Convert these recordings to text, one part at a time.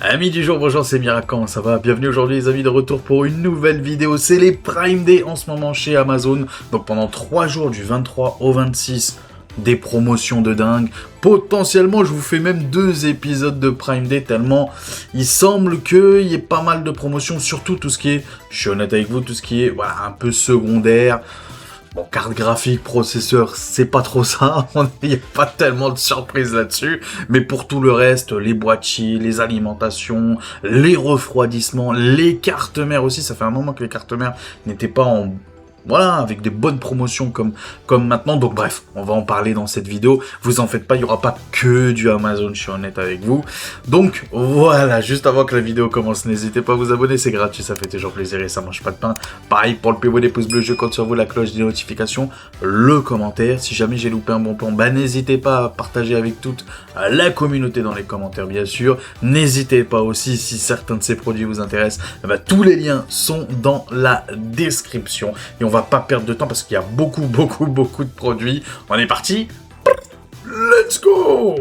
Amis du jour, bonjour, c'est Mira, comment ça va? Bienvenue aujourd'hui les amis, de retour pour une nouvelle vidéo. C'est les Prime Day en ce moment chez Amazon. Donc pendant 3 jours du 23 au 26, des promotions de dingue. Potentiellement, je vous fais même 2 épisodes de Prime Day tellement il semble qu'il y ait pas mal de promotions. Surtout tout ce qui est, je suis honnête avec vous, tout ce qui est voilà, un peu secondaire. Bon, carte graphique, processeur, c'est pas trop ça, il n'y a pas tellement de surprises là-dessus, mais pour tout le reste, les boîtiers, les alimentations, les refroidissements, les cartes mères aussi, ça fait un moment que les cartes mères n'étaient pas en... Voilà, avec des bonnes promotions comme maintenant. Donc bref, on va en parler dans cette vidéo. Vous en faites pas, il n'y aura pas que du Amazon, je suis honnête avec vous. Donc voilà, juste avant que la vidéo commence, n'hésitez pas à vous abonner, c'est gratuit, ça fait toujours plaisir et ça mange pas de pain. Pareil pour le PO des pouces bleus, je compte sur vous, la cloche des notifications, le commentaire. Si jamais j'ai loupé un bon plan, bah n'hésitez pas à partager avec toute la communauté dans les commentaires bien sûr. N'hésitez pas aussi, si certains de ces produits vous intéressent, bah, tous les liens sont dans la description. Et on va pas perdre de temps parce qu'il y a beaucoup de produits. On est parti. Let's go!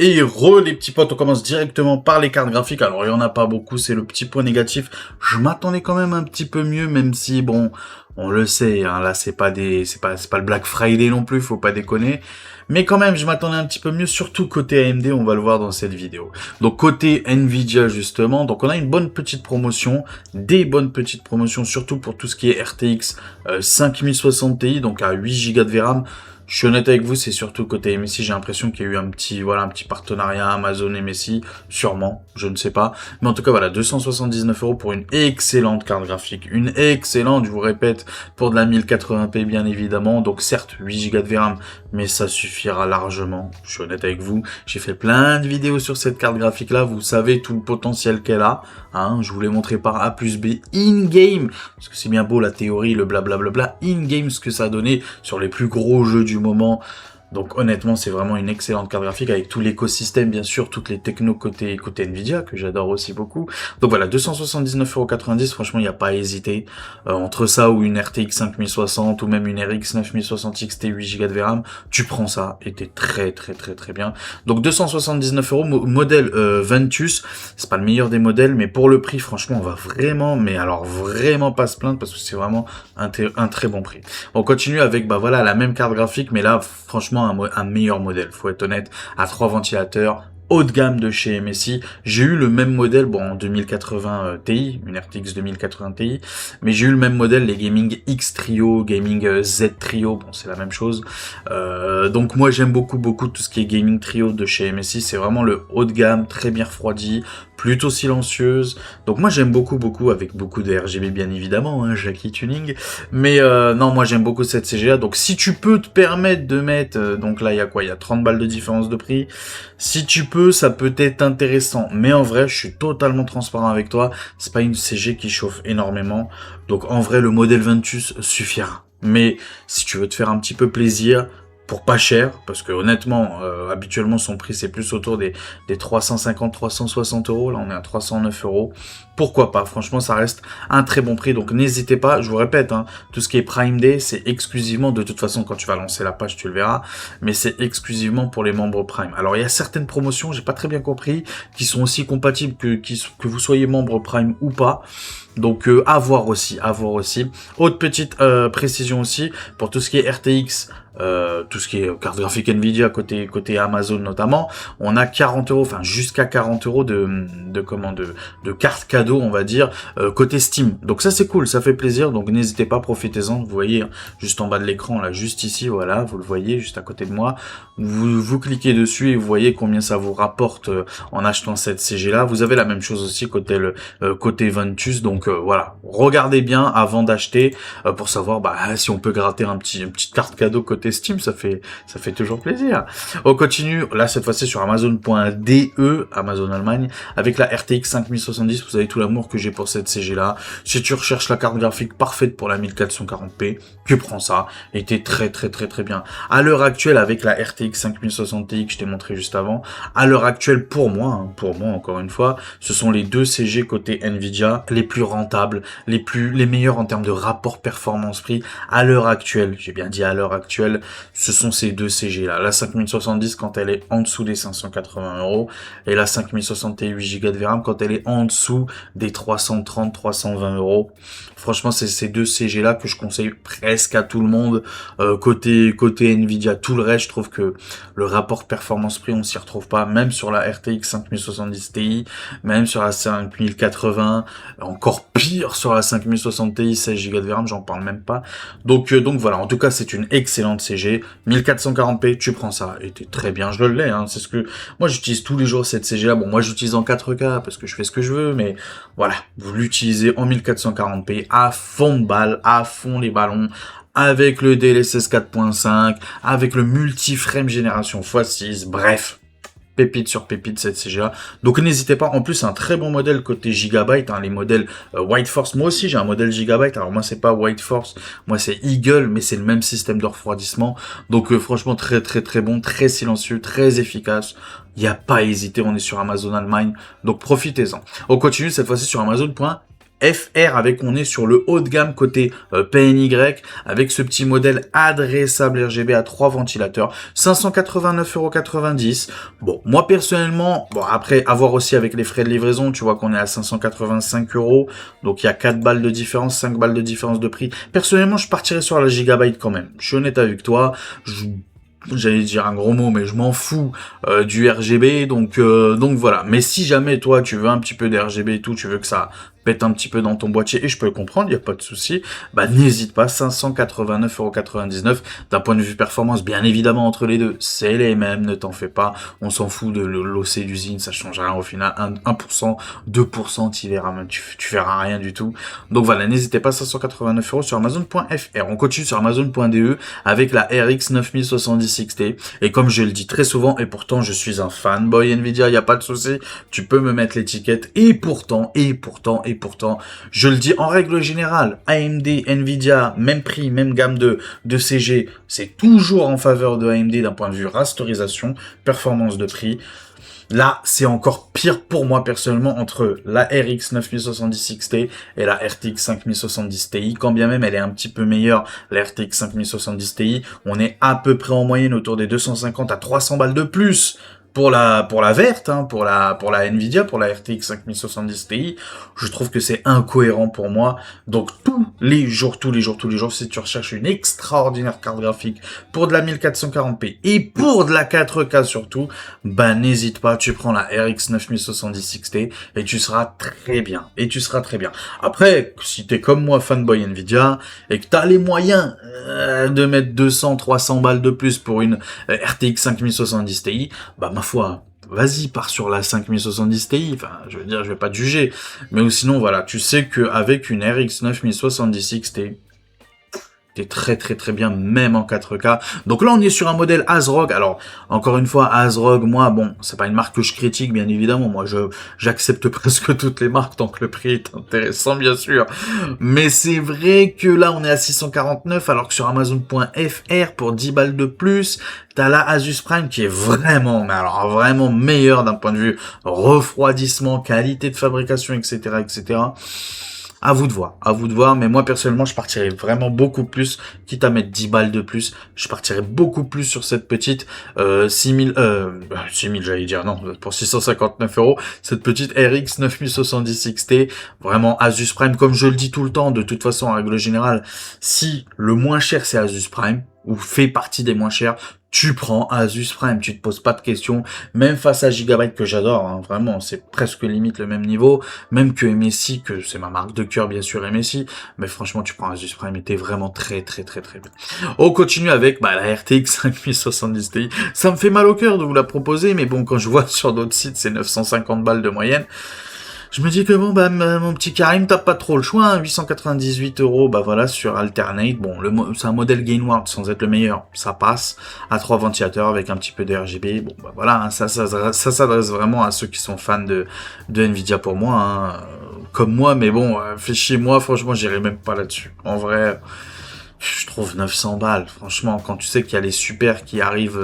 Et les petits potes, on commence directement par les cartes graphiques. Alors, il y en a pas beaucoup, c'est le petit point négatif. Je m'attendais quand même un petit peu mieux, même si, bon, on le sait, hein, là, c'est pas le Black Friday non plus, faut pas déconner. Mais quand même, je m'attendais un petit peu mieux, surtout côté AMD, on va le voir dans cette vidéo. Donc, côté Nvidia, justement, donc on a une bonne petite promotion, des bonnes petites promotions, surtout pour tout ce qui est RTX 5060 Ti, donc à 8 Go de VRAM. Je suis honnête avec vous, c'est surtout côté MSI, j'ai l'impression qu'il y a eu un petit partenariat Amazon MSI, sûrement, je ne sais pas. Mais en tout cas, voilà, 279 € pour une excellente carte graphique. Une excellente, je vous répète, pour de la 1080p, bien évidemment. Donc certes, 8 Go de VRAM, mais ça suffira largement. Je suis honnête avec vous, j'ai fait plein de vidéos sur cette carte graphique-là, vous savez tout le potentiel qu'elle a. Hein, je vous l'ai montré par A plus B in-game, parce que c'est bien beau la théorie, le blablabla, in-game, ce que ça a donné sur les plus gros jeux du moment. Donc honnêtement, c'est vraiment une excellente carte graphique avec tout l'écosystème, bien sûr, toutes les technos côté Nvidia, que j'adore aussi beaucoup. Donc voilà, 279,90 €, franchement, il n'y a pas à hésiter. Entre ça ou une RTX 5060 ou même une RX 9060 XT 8 Go de VRAM, tu prends ça et t'es très bien. Donc 279 €, modèle Ventus, c'est pas le meilleur des modèles, mais pour le prix, franchement, on va vraiment, mais alors vraiment pas se plaindre parce que c'est vraiment un très bon prix. On continue avec, bah voilà, la même carte graphique, mais là, franchement, un meilleur modèle, faut être honnête, à 3 ventilateurs, haut de gamme de chez MSI. J'ai eu le même modèle, bon, en 2080 Ti, une RTX 2080 Ti, mais j'ai eu le même modèle, les Gaming X Trio, Gaming Z Trio, bon, c'est la même chose. Donc moi, j'aime beaucoup tout ce qui est Gaming Trio de chez MSI, c'est vraiment le haut de gamme, très bien refroidi, plutôt silencieuse. Donc moi, j'aime beaucoup, avec beaucoup de RGB, bien évidemment, hein, Jackie Tuning. Mais non, moi, j'aime beaucoup cette CGA. Donc si tu peux te permettre de mettre, donc là, il y a quoi? Il y a 30 balles de différence de prix. Si tu peux, ça peut être intéressant. Mais en vrai, je suis totalement transparent avec toi. C'est pas une CG qui chauffe énormément. Donc en vrai, le modèle Ventus suffira. Mais si tu veux te faire un petit peu plaisir, pour pas cher, parce que honnêtement, habituellement son prix c'est plus autour des 350-360 €, là on est à 309 €. Pourquoi pas, franchement ça reste un très bon prix, donc n'hésitez pas, je vous répète, hein, tout ce qui est Prime Day, c'est exclusivement, de toute façon quand tu vas lancer la page tu le verras, mais c'est exclusivement pour les membres Prime. Alors il y a certaines promotions, j'ai pas très bien compris, qui sont aussi compatibles que vous soyez membre Prime ou pas. Donc à voir aussi. Autre petite précision aussi, pour tout ce qui est RTX, tout ce qui est carte graphique Nvidia côté Amazon notamment, on a 40 €, enfin jusqu'à 40 € de cartes cadeaux, on va dire, côté Steam. Donc ça c'est cool, ça fait plaisir, donc n'hésitez pas, profitez-en. Vous voyez juste en bas de l'écran, là, juste ici, voilà, vous le voyez juste à côté de moi. Vous cliquez dessus et vous voyez combien ça vous rapporte en achetant cette CG là. Vous avez la même chose aussi côté Ventus, donc voilà, regardez bien avant d'acheter pour savoir si on peut gratter une petite carte cadeau côté Steam, ça fait toujours plaisir. On continue, là cette fois-ci sur Amazon.de, Amazon Allemagne, avec la RTX 5070, vous savez tout l'amour que j'ai pour cette CG là. Si tu recherches la carte graphique parfaite pour la 1440p, tu prends ça, et t'es très bien. À l'heure actuelle, avec la RTX 5060 Ti que je t'ai montré juste avant, à l'heure actuelle, pour moi encore une fois, ce sont les 2 CG côté Nvidia, les plus rentables, les meilleurs en termes de rapport performance-prix, à l'heure actuelle, j'ai bien dit à l'heure actuelle, modèle, ce sont ces deux CG là. La 5070 quand elle est en dessous des 580 €, et la 5060 Ti 8 Go de VRAM quand elle est en dessous des 330-320 €. Franchement, c'est ces deux CG là que je conseille presque à tout le monde. Côté Nvidia, tout le reste, je trouve que le rapport performance-prix, on s'y retrouve pas, même sur la RTX 5070 Ti, même sur la 5080, encore pire sur la 5060 Ti 16 Go de VRAM, j'en parle même pas. Donc voilà, en tout cas, c'est une excellente CG. 1440p, tu prends ça, et t'es très bien, je l'ai, hein, c'est ce que, moi j'utilise tous les jours cette CG là, bon, moi j'utilise en 4K, parce que je fais ce que je veux, mais voilà, vous l'utilisez en 1440p, à fond de balle, à fond les ballons, avec le DLSS 4.5, avec le multi-frame génération x6, bref, pépite sur pépite cette CGA. Donc n'hésitez pas, en plus c'est un très bon modèle côté Gigabyte, hein, les modèles White Force, moi aussi j'ai un modèle Gigabyte, alors moi c'est pas White Force, moi c'est Eagle, mais c'est le même système de refroidissement, donc franchement très très très bon, très silencieux, très efficace. Il n'y a pas à hésiter, on est sur Amazon Allemagne, donc profitez-en. On continue cette fois-ci sur Amazon.fr avec, on est sur le haut de gamme côté PNY, avec ce petit modèle adressable RGB à 3 ventilateurs, 589,90 €. Bon, moi personnellement, bon après avoir aussi avec les frais de livraison, tu vois qu'on est à 585 €, donc il y a 4 balles de différence, 5 balles de différence de prix. Personnellement, je partirais sur la Gigabyte quand même. Je suis honnête avec toi, j'allais dire un gros mot, mais je m'en fous du RGB, donc voilà. Mais si jamais toi tu veux un petit peu d'RGB et tout, tu veux que ça pète un petit peu dans ton boîtier, et je peux le comprendre, il n'y a pas de souci, bah n'hésite pas, 589,99 €. D'un point de vue performance, bien évidemment, entre les deux, c'est les mêmes, ne t'en fais pas, on s'en fout de l'OC d'usine, ça change rien au final, 1%, 2%, tu verras même, tu verras rien du tout. Donc voilà, n'hésitez pas, 589 € sur Amazon.fr. On continue sur Amazon.de avec la RX 9070 XT, et comme je le dis très souvent, et pourtant je suis un fanboy Nvidia, il n'y a pas de souci, tu peux me mettre l'étiquette, et pourtant, je le dis en règle générale, AMD, Nvidia, même prix, même gamme de CG, c'est toujours en faveur de AMD d'un point de vue rasterisation, performance de prix. Là, c'est encore pire pour moi personnellement entre la RX 9070 XT et la RTX 5070 Ti, quand bien même elle est un petit peu meilleure, la RTX 5070 Ti, on est à peu près en moyenne autour des 250 à 300 balles de plus pour la verte, hein, pour la Nvidia, pour la RTX 5070 Ti. Je trouve que c'est incohérent pour moi. Donc tous les jours, si tu recherches une extraordinaire carte graphique pour de la 1440p et pour de la 4K surtout, bah n'hésite pas, tu prends la RX 9070 XT et tu seras très bien. Après, si t'es comme moi fanboy Nvidia et que t'as les moyens de mettre 200, 300 balles de plus pour une RTX 5070 Ti, bah ma foi, vas-y, pars sur la 5070 Ti, enfin, je veux dire, je vais pas te juger, mais sinon, voilà, tu sais qu'avec une RX 9070 XT, t'es très très très bien, même en 4K. Donc là, on est sur un modèle ASRock. Alors, encore une fois, ASRock, moi, bon, c'est pas une marque que je critique, bien évidemment. Moi, j'accepte presque toutes les marques tant que le prix est intéressant, bien sûr. Mais c'est vrai que là, on est à 649, alors que sur Amazon.fr, pour 10 balles de plus, t'as la Asus Prime qui est vraiment, mais alors vraiment meilleure d'un point de vue refroidissement, qualité de fabrication, etc., etc. À vous de voir, mais moi personnellement je partirais vraiment beaucoup plus, quitte à mettre 10 balles de plus, je partirais beaucoup plus sur cette petite 6000 j'allais dire, non, pour 659 €, cette petite RX 9070 XT, vraiment Asus Prime, comme je le dis tout le temps, de toute façon en règle générale, si le moins cher c'est Asus Prime, ou fait partie des moins chers, tu prends Asus Prime, tu te poses pas de questions, même face à Gigabyte que j'adore, hein, vraiment, c'est presque limite le même niveau, même que MSI, que c'est ma marque de cœur bien sûr MSI, mais franchement tu prends Asus Prime et t'es vraiment très très très très bien. On continue avec la RTX 5070 Ti, ça me fait mal au cœur de vous la proposer, mais bon, quand je vois sur d'autres sites c'est 950 balles de moyenne, je me dis que bon, bah, mon petit Karim, t'as pas trop le choix, hein, 898 €, bah voilà, sur Alternate. Bon, c'est un modèle Gainward, sans être le meilleur. Ça passe à 3 ventilateurs avec un petit peu de RGB. Bon, bah voilà, hein, ça s'adresse vraiment à ceux qui sont fans de Nvidia pour moi, hein, comme moi, mais bon, fait chier moi, franchement, j'irai même pas là-dessus. En vrai, je trouve 900 balles, franchement, quand tu sais qu'il y a les super qui arrivent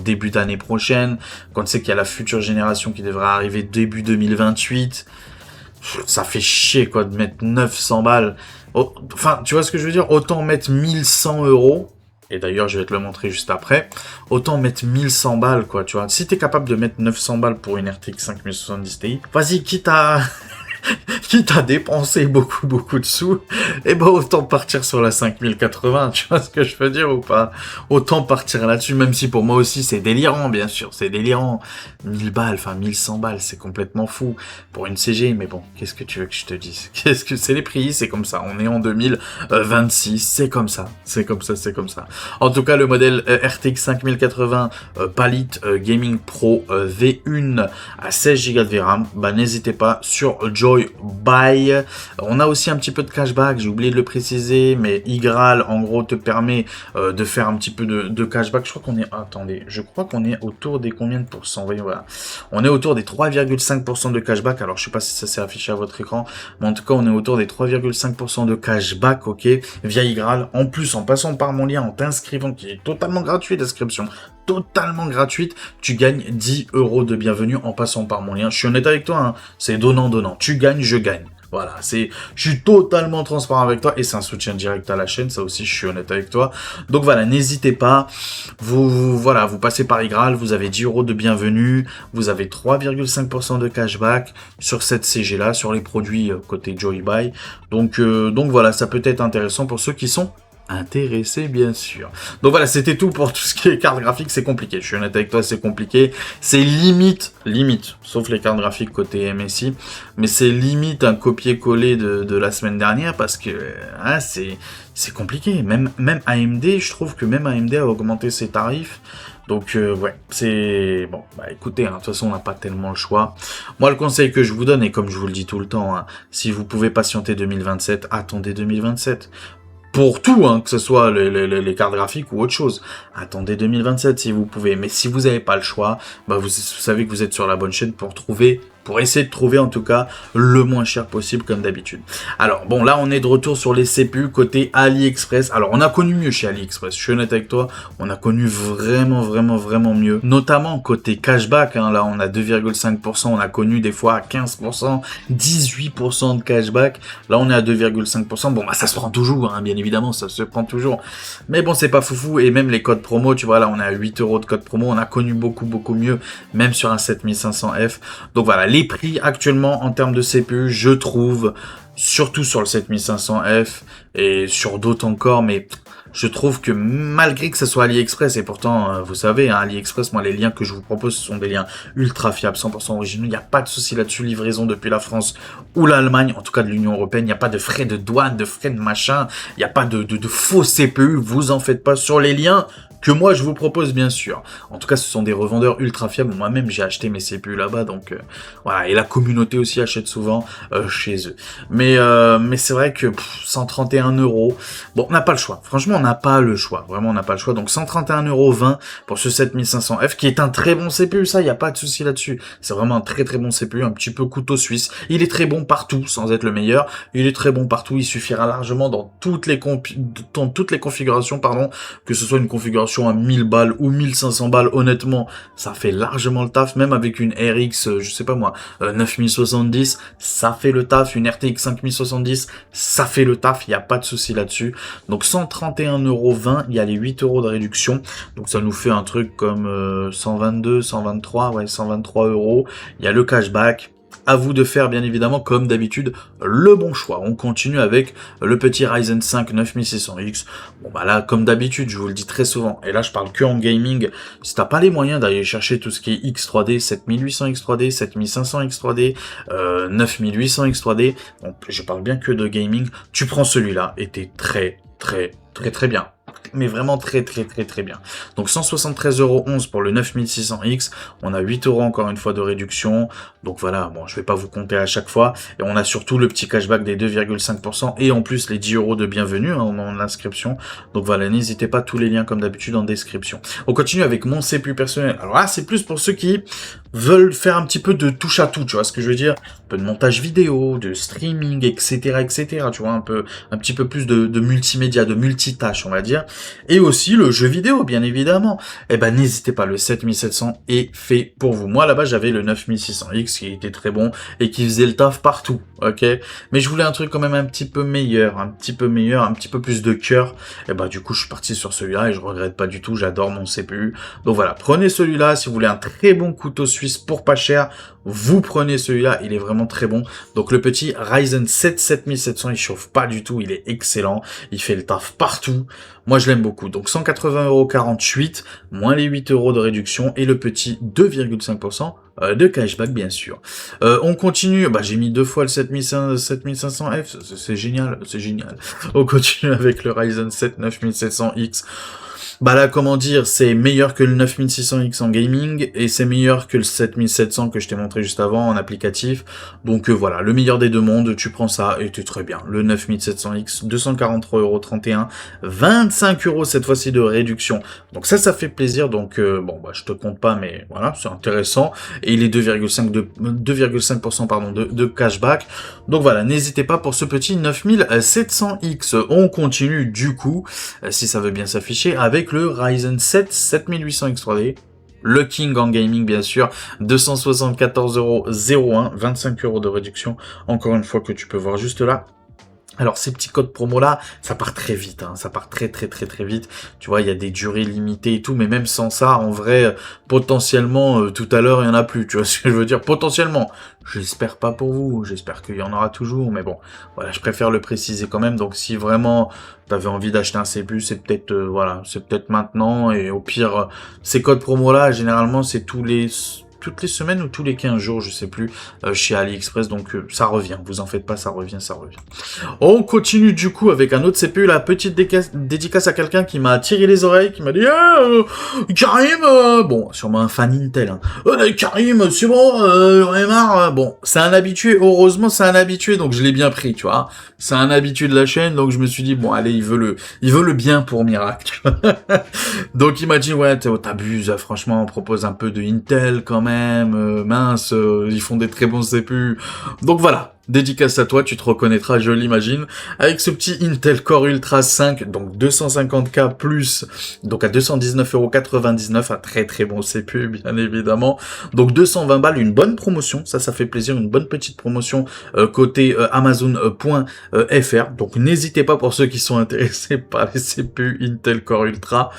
début d'année prochaine, quand tu sais qu'il y a la future génération qui devrait arriver début 2028, ça fait chier quoi de mettre 900 balles. Enfin, tu vois ce que je veux dire? Autant mettre 1100 €, et d'ailleurs je vais te le montrer juste après, autant mettre 1100 balles, quoi, tu vois. Si t'es capable de mettre 900 balles pour une RTX 5070 Ti, vas-y, quitte à... quitte à dépenser beaucoup de sous, et ben autant partir sur la 5080, tu vois ce que je veux dire ou pas? Autant partir là-dessus, même si pour moi aussi c'est délirant, bien sûr, c'est délirant. 1000 balles, enfin 1100 balles, c'est complètement fou pour une CG, mais bon, qu'est-ce que tu veux que je te dise? Qu'est-ce que c'est les prix, c'est comme ça, on est en 2026, c'est comme ça, c'est comme ça, c'est comme ça. En tout cas, le modèle RTX 5080 Palit Gaming Pro V1 à 16 Go de VRAM, bah n'hésitez pas sur Joy Buy. On a aussi un petit peu de cashback, j'ai oublié de le préciser, mais Igral en gros te permet de faire un petit peu de cashback. Je crois qu'on est, attendez, je crois qu'on est autour des combien de pourcents? Voyons, voilà. On est autour des 3,5% de cashback. Alors je sais pas si ça s'est affiché à votre écran, mais en tout cas on est autour des 3,5% de cashback, ok, via Igral. En plus, en passant par mon lien, en t'inscrivant, qui est totalement gratuit d'inscription, totalement gratuite, tu gagnes 10 € de bienvenue en passant par mon lien. Je suis honnête avec toi, hein, c'est donnant-donnant. Tu gagnes, je gagne. Voilà, je suis totalement transparent avec toi et c'est un soutien direct à la chaîne, ça aussi je suis honnête avec toi. Donc voilà, n'hésitez pas, vous passez par Igral, vous avez 10 € de bienvenue, vous avez 3,5% de cashback sur cette CG là, sur les produits côté Joybuy. Donc voilà, ça peut être intéressant pour ceux qui sont intéressé bien sûr. Donc voilà, c'était tout pour tout ce qui est carte graphique, c'est compliqué, je suis honnête avec toi, c'est compliqué, c'est limite, sauf les cartes graphiques côté MSI, mais c'est limite un copier-coller de la semaine dernière, parce que hein, c'est compliqué, même AMD, je trouve que même AMD a augmenté ses tarifs. Donc ouais, c'est... Bon, bah écoutez, hein, de toute façon on n'a pas tellement le choix. Moi le conseil que je vous donne, et comme je vous le dis tout le temps, hein, si vous pouvez patienter 2027, attendez 2027. Pour tout, hein, que ce soit les cartes graphiques ou autre chose. Attendez 2027 si vous pouvez. Mais si vous n'avez pas le choix, bah vous savez que vous êtes sur la bonne chaîne pour essayer de trouver en tout cas le moins cher possible comme d'habitude. Alors bon, là on est de retour sur les CPU côté AliExpress. Alors on a connu mieux chez AliExpress, je suis honnête avec toi, on a connu vraiment mieux. Notamment côté cashback, hein, là on a 2,5%, on a connu des fois à 15%, 18% de cashback. Là on est à 2,5%, bon bah ça se prend toujours, hein, bien évidemment, ça se prend toujours. Mais bon, c'est pas foufou, et même les codes promo, tu vois, là on est à 8 € de code promo, on a connu beaucoup mieux, même sur un 7500F. Donc voilà, les prix actuellement en termes de CPU, je trouve, surtout sur le 7500F et sur d'autres encore, mais je trouve que malgré que ce soit AliExpress, et pourtant, vous savez, hein, AliExpress, moi, les liens que je vous propose, ce sont des liens ultra fiables, 100% originaux, il n'y a pas de souci là-dessus, livraison depuis la France ou l'Allemagne, en tout cas de l'Union Européenne, il n'y a pas de frais de douane, de frais de machin, il n'y a pas de faux CPU, vous en faites pas sur les liens que moi je vous propose bien sûr. En tout cas, ce sont des revendeurs ultra fiables. Moi-même, j'ai acheté mes CPU là-bas, donc voilà. Et la communauté aussi achète souvent chez eux. Mais c'est vrai que 131 €. Bon, on n'a pas le choix. Franchement, on n'a pas le choix. Vraiment, on n'a pas le choix. Donc 131,20 € pour ce 7500F, qui est un très bon CPU. Ça, il n'y a pas de souci là-dessus. C'est vraiment un très bon CPU, un petit peu couteau suisse. Il est très bon partout, sans être le meilleur. Il est très bon partout. Il suffira largement dans toutes les configurations, pardon, que ce soit une configuration à 1000 balles ou 1500 balles, honnêtement, ça fait largement le taf, même avec une RX, je sais pas moi, 9070, ça fait le taf, une RTX 5070, ça fait le taf, il n'y a pas de souci là-dessus. Donc 131,20 €, il y a les 8 € de réduction, donc ça nous fait un truc comme 122, 123, ouais, 123 €, il y a le cashback. À vous de faire, bien évidemment, comme d'habitude, le bon choix. On continue avec le petit Ryzen 5 9600X. Bon, bah là, comme d'habitude, je vous le dis très souvent, et là, je parle que en gaming. Si t'as pas les moyens d'aller chercher tout ce qui est X3D, 7800 X3D, 7500 X3D, 9800 X3D, bon, je parle bien que de gaming, tu prends celui-là, et t'es très bien. Mais vraiment très bien. Donc 173,11 € pour le 9600X, on a 8 € encore une fois de réduction, donc voilà, bon, je vais pas vous compter à chaque fois, et on a surtout le petit cashback des 2,5%, et en plus les 10 € de bienvenue en inscription, donc voilà, n'hésitez pas, tous les liens comme d'habitude en description. On continue avec mon CPU personnel. Alors là, c'est plus pour ceux qui veulent faire un petit peu de touche à tout, tu vois ce que je veux dire, un peu de montage vidéo, de streaming, etc., tu vois, un petit peu plus de multimédia, de multitâche, on va dire. et aussi le jeu vidéo, bien évidemment. Eh ben, n'hésitez pas, le 7700 est fait pour vous. Moi, là-bas, j'avais le 9600X qui était très bon et qui faisait le taf partout, ok? Mais je voulais un truc quand même un petit peu meilleur, un petit peu plus de cœur. Et bah, du coup, je suis parti sur celui-là et je regrette pas du tout, j'adore mon CPU. Donc voilà, prenez celui-là si vous voulez un très bon couteau suisse pour pas cher. Vous prenez celui-là, il est vraiment très bon. Donc le petit Ryzen 7 7700, il chauffe pas du tout, il est excellent. Il fait le taf partout. Moi, je l'aime beaucoup. Donc 180,48 €, moins les 8 € de réduction et le petit 2,5% de cashback, bien sûr. On continue. Bah, j'ai mis 2 fois le 7500F. C'est génial, c'est génial. On continue avec le Ryzen 7 9700X. Bah là, comment dire, c'est meilleur que le 9600X en gaming, et c'est meilleur que le 7700 que je t'ai montré juste avant en applicatif. Donc voilà, le meilleur des deux mondes, tu prends ça et t'es très bien. Le 9700X, 243,31 €, 25 € cette fois-ci de réduction. Donc ça fait plaisir, donc bon, bah je te compte pas, mais voilà, c'est intéressant. Et il est 2,5% pardon, de cashback. Donc voilà, n'hésitez pas pour ce petit 9700X. On continue du coup, si ça veut bien s'afficher, avec le Ryzen 7 7800X 3D, le King en gaming bien sûr, 274,01 €, 25 € de réduction, encore une fois que tu peux voir juste là. Alors ces petits codes promo là, ça part très vite, hein, ça part très vite. Tu vois, il y a des durées limitées et tout, mais même sans ça, en vrai, potentiellement, tout à l'heure, il y en a plus. Tu vois ce que je veux dire? Potentiellement. J'espère pas pour vous, j'espère qu'il y en aura toujours, mais bon, voilà, je préfère le préciser quand même. Donc si vraiment t'avais envie d'acheter un CPU, c'est peut-être, voilà, c'est peut-être maintenant. Et au pire, ces codes promo là, généralement, c'est toutes les semaines ou tous les 15 jours, je sais plus, chez AliExpress, donc ça revient, vous en faites pas, ça revient. On continue du coup avec un autre CPU, la petite dédicace à quelqu'un qui m'a tiré les oreilles, qui m'a dit Karim, bon, sûrement un fan Intel, hein. Karim, c'est bon, j'en ai marre. Bon, c'est un habitué, heureusement c'est un habitué, donc je l'ai bien pris, tu vois. C'est un habitué de la chaîne, donc je me suis dit, bon, allez, il veut le bien pour Miracle, tu vois. Donc il m'a dit, ouais, t'abuses, franchement, on propose un peu de Intel quand même, mince, ils font des très bons CPU. Donc voilà. Dédicace à toi, tu te reconnaîtras, je l'imagine, avec ce petit Intel Core Ultra 5, donc 250K plus, donc à 219,99 €, un très bon CPU, bien évidemment. Donc 220 balles, une bonne promotion, ça fait plaisir, une bonne petite promotion côté Amazon.fr. Donc n'hésitez pas pour ceux qui sont intéressés par les CPU Intel Core Ultra,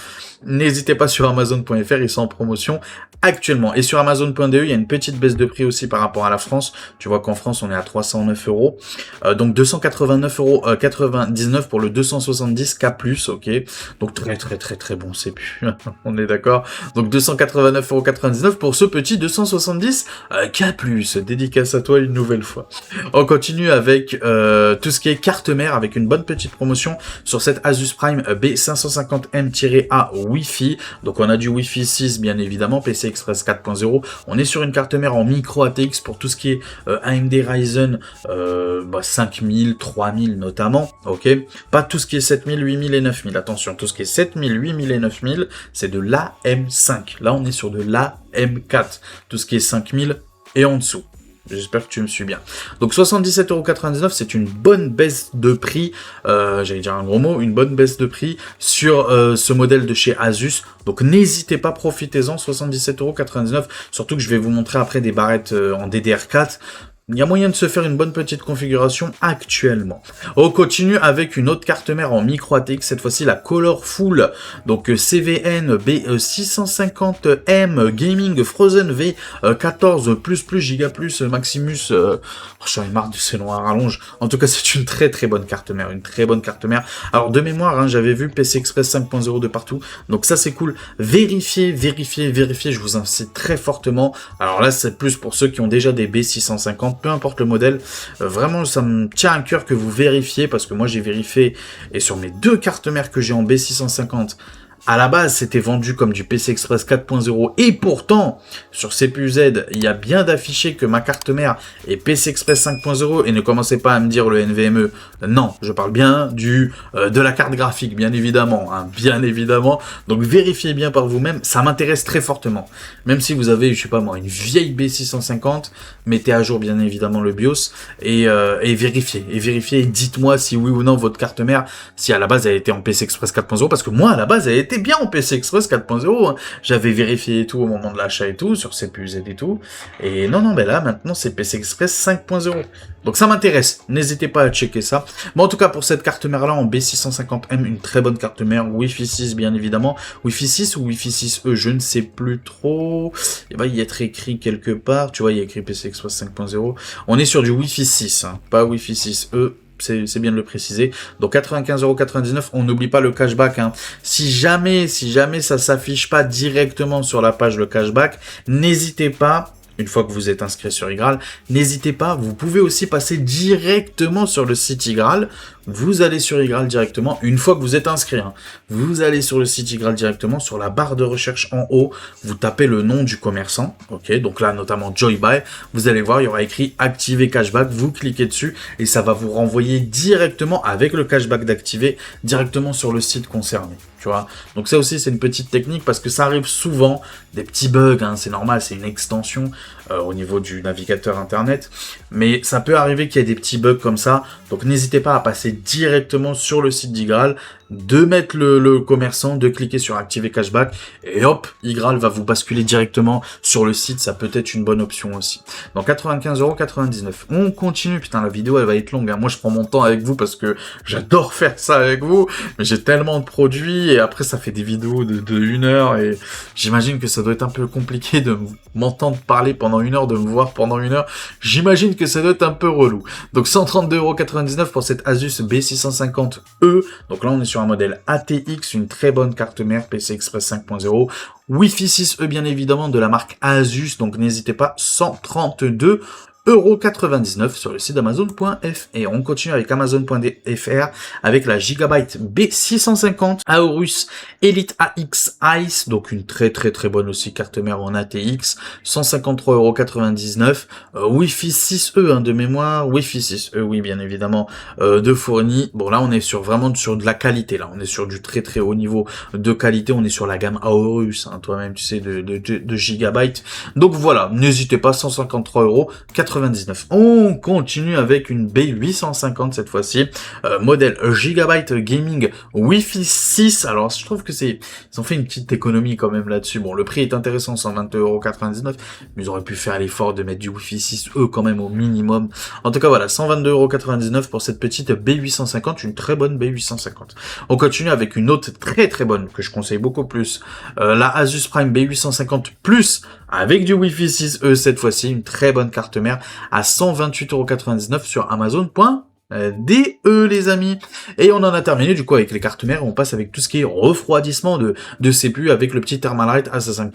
n'hésitez pas sur Amazon.fr, ils sont en promotion actuellement. Et sur Amazon.de, il y a une petite baisse de prix aussi par rapport à la France. Tu vois qu'en France, on est à 309 €. Donc 289,99 € pour le 270K+, ok. Donc très bon CPU. On est d'accord. Donc 289,99 € pour ce petit 270K+. Dédicace à toi une nouvelle fois. On continue avec tout ce qui est carte mère, avec une bonne petite promotion sur cette Asus Prime B550M-A Wi-Fi. Donc on a du Wi-Fi 6 bien évidemment, PC Express 4.0. On est sur une carte mère en micro ATX pour tout ce qui est AMD Ryzen 5000, 3000 notamment, ok. Pas tout ce qui est 7000, 8000 et 9000. Attention, tout ce qui est 7000, 8000 et 9000, c'est de l'AM5. Là, on est sur de l'AM4. Tout ce qui est 5000 et en dessous. J'espère que tu me suis bien. Donc 77,99 €, c'est une bonne baisse de prix, j'allais dire un gros mot, une bonne baisse de prix sur ce modèle de chez Asus. Donc n'hésitez pas, profitez-en, 77,99 €, surtout que je vais vous montrer après des barrettes en DDR4. Il y a moyen de se faire une bonne petite configuration actuellement. On continue avec une autre carte mère en micro ATX, cette fois-ci la Colorful, donc CVN B650M Gaming Frozen V14++, Giga+, Maximus, j'en ai marre de ces noms à rallonge. En tout cas, c'est une très bonne carte mère, une très bonne carte mère. Alors de mémoire, hein, j'avais vu PC Express 5.0 de partout, donc ça c'est cool. Vérifiez, je vous incite très fortement. Alors là, c'est plus pour ceux qui ont déjà des B650, peu importe le modèle, vraiment ça me tient à cœur que vous vérifiez, parce que moi j'ai vérifié, et sur mes deux cartes mères que j'ai en B650, À la base, c'était vendu comme du PC Express 4.0 et pourtant, sur CPU Z, il y a bien d'afficher que ma carte mère est PC Express 5.0 et ne commencez pas à me dire le NVMe. Non, je parle bien de la carte graphique, bien évidemment, hein, bien évidemment. Donc vérifiez bien par vous-même, ça m'intéresse très fortement. Même si vous avez, je sais pas moi, une vieille B650, mettez à jour bien évidemment le BIOS et vérifiez. Et vérifiez et dites-moi si oui ou non votre carte mère, si à la base elle était en PC Express 4.0, parce que moi à la base elle était bien en PC Express 4.0, hein. J'avais vérifié et tout au moment de l'achat et tout, sur CPU Z et tout, et non, mais là maintenant c'est PC Express 5.0. Donc ça m'intéresse, n'hésitez pas à checker ça. Mais en tout cas pour cette carte mère là en B650M, une très bonne carte mère, Wi-Fi 6 bien évidemment, Wi-Fi 6 ou Wi-Fi 6E, je ne sais plus trop, il va y être écrit quelque part, tu vois il y a écrit PC Express 5.0, on est sur du Wi-Fi 6, hein, pas Wi-Fi 6E, c'est bien de le préciser. Donc 95,99 €, on n'oublie pas le cashback, hein. Si jamais ça s'affiche pas directement sur la page le cashback, n'hésitez pas. Une fois que vous êtes inscrit sur Igral, n'hésitez pas, vous pouvez aussi passer directement sur le site Igral. Vous allez sur Igral directement, une fois que vous êtes inscrit, hein. Vous allez sur le site Igral directement, sur la barre de recherche en haut, vous tapez le nom du commerçant, ok, donc là notamment Joybuy, vous allez voir, il y aura écrit activer cashback, vous cliquez dessus et ça va vous renvoyer directement avec le cashback d'activer, directement sur le site concerné. Tu vois, donc ça aussi c'est une petite technique parce que ça arrive souvent, des petits bugs, hein, c'est normal, c'est une extension au niveau du navigateur internet, mais ça peut arriver qu'il y ait des petits bugs comme ça, donc n'hésitez pas à passer directement sur le site d'Igral, de mettre le commerçant, de cliquer sur activer cashback, et hop, Igral va vous basculer directement sur le site, ça peut être une bonne option aussi. Donc 95,99 €. On continue, putain la vidéo elle va être longue, hein. Moi je prends mon temps avec vous parce que j'adore faire ça avec vous, mais j'ai tellement de produits, et après ça fait des vidéos de 1 heure, et j'imagine que ça doit être un peu compliqué de m'entendre parler pendant 1 heure, de me voir pendant 1 heure, j'imagine que ça doit être un peu relou. Donc 132,99 € pour cette Asus B650E, donc là on est sur un modèle ATX, une très bonne carte mère PC Express 5.0, Wi-Fi 6E bien évidemment de la marque Asus, donc n'hésitez pas, 132,99 € sur le site d'Amazon.fr. Et on continue avec Amazon.fr avec la Gigabyte B650 Aorus Elite AX Ice, donc une très bonne aussi carte mère en ATX, 153,99 €. Wi-Fi 6E hein, de mémoire, Wi-Fi 6E oui bien évidemment de fourni. Bon là on est vraiment sur de la qualité, là on est sur du très haut niveau de qualité, on est sur la gamme Aorus, hein, toi-même tu sais de Gigabyte. Donc voilà, n'hésitez pas, 153,99 €. On continue avec une B850 cette fois-ci, modèle Gigabyte Gaming Wi-Fi 6. Alors je trouve que ils ont fait une petite économie quand même là-dessus. Bon, le prix est intéressant, 122,99 €, mais ils auraient pu faire l'effort de mettre du Wi-Fi 6E quand même au minimum. En tout cas voilà, 122,99 € pour cette petite B850, une très bonne B850. On continue avec une autre très bonne que je conseille beaucoup plus, la Asus Prime B850 Plus avec du Wi-Fi 6E cette fois-ci, une très bonne carte mère à 128,99 € sur Amazon.fr. les amis. Et on en a terminé du coup avec les cartes mères, on passe avec tout ce qui est refroidissement de CPU avec le petit Thermalright Assassin